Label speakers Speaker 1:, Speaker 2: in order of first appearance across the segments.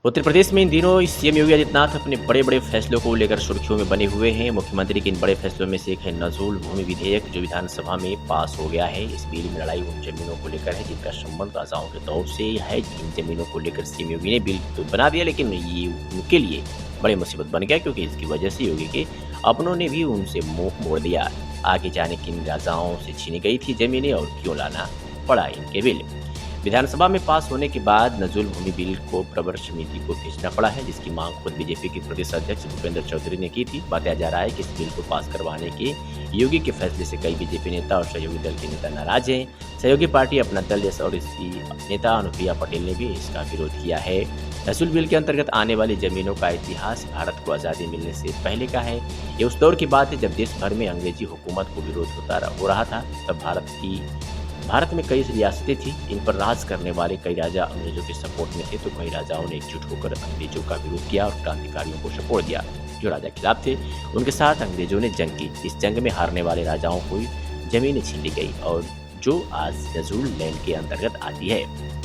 Speaker 1: उत्तर प्रदेश में इन दिनों सीएम योगी आदित्यनाथ अपने बड़े-बड़े फैसलों को लेकर सुर्खियों में बने हुए हैं। मुख्यमंत्री के इन बड़े फैसलों में से एक है नजूल भूमि विधेयक, जो विधानसभा में पास हो गया है। इस बिल में लड़ाई उन जमीनों को लेकर है जिनका संबंध राजाओं के दौर से है। इन जमीनों को लेकर सीएम योगी ने बिल तो बना दिया, लेकिन ये उनके लिए बड़ी मुसीबत बन गया, क्योंकि इसकी वजह से योगी के अपनों ने भी उनसे मुंह मोड़ दिया। आगे जाने किन राजाओं से छीनी गई थी जमीनें और क्यों लाना पड़ा इनके बिल। विधानसभा में पास होने के बाद नजूल भूमि बिल को प्रवर समिति को भेजना पड़ा है, जिसकी मांग खुद बीजेपी के प्रदेश अध्यक्ष भूपेंद्र चौधरी ने की थी। बताया जा रहा है कि इस बिल को पास करवाने के योगी के फैसले से कई बीजेपी नेता और सहयोगी दल के नेता नाराज हैं। सहयोगी पार्टी अपना दल यश और इसकी नेता अनुप्रिया पटेल ने भी इसका विरोध किया है। नजूल बिल के अंतर्गत आने वाली जमीनों का इतिहास भारत को आज़ादी मिलने से पहले का है। ये उस दौर की बात है जब देश भर में अंग्रेजी हुकूमत को विरोध हो रहा था। तब भारत में कई रियासतें थी। इन पर राज करने वाले कई राजा अंग्रेजों के सपोर्ट में थे, तो कई राजाओं ने एकजुट होकर अंग्रेजों का विरोध किया और क्रांतिकारियों को सपोर्ट दिया। जो राजा खिलाफ थे उनके साथ अंग्रेजों ने जंग की। इस जंग में हारने वाले राजाओं को जमीनें छीन ली गई, और जो आज नजूल लैंड के अंतर्गत आती है।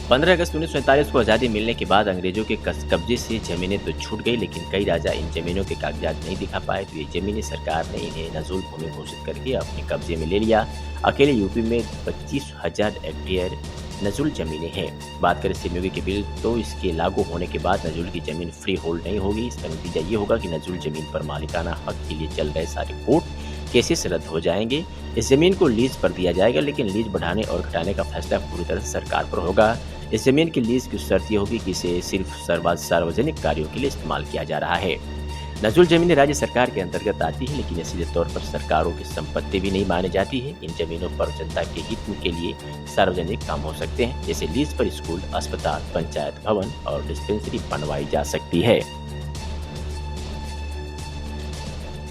Speaker 1: 15 अगस्त 1947 को आज़ादी मिलने के बाद अंग्रेजों के कब्जे से जमीनें तो छूट गई, लेकिन कई राजा इन जमीनों के कागजात नहीं दिखा पाए। तो ये जमीनें सरकार ने इन्हें नजूल भूमि घोषित करके अपने कब्जे में ले लिया। अकेले यूपी में 25,000 हेक्टेयर नजूल जमीनें हैं। बात करें सीएम योगी के बिल, तो इसके लागू होने के बाद नजूल की जमीन फ्री होल्ड नहीं होगी। इसका नतीजा ये होगा कि नजूल जमीन पर मालिकाना हक के लिए चल रहे सारे कोर्ट केसेस रद्द हो जाएंगे। इस जमीन को लीज पर दिया जाएगा, लेकिन लीज बढ़ाने और घटाने का फैसला पूरी तरह से सरकार पर होगा। इस जमीन की लीज की शर्त यह होगी कि इसे सिर्फ सार्वजनिक कार्यों के लिए इस्तेमाल किया जा रहा है। नजूल जमीनें राज्य सरकार के अंतर्गत आती है, लेकिन सीधे तौर पर सरकारों की संपत्ति भी नहीं मानी जाती है। इन जमीनों पर जनता के हित के लिए सार्वजनिक काम हो सकते हैं, जैसे लीज पर स्कूल, अस्पताल, पंचायत भवन और डिस्पेंसरी बनवाई जा सकती है।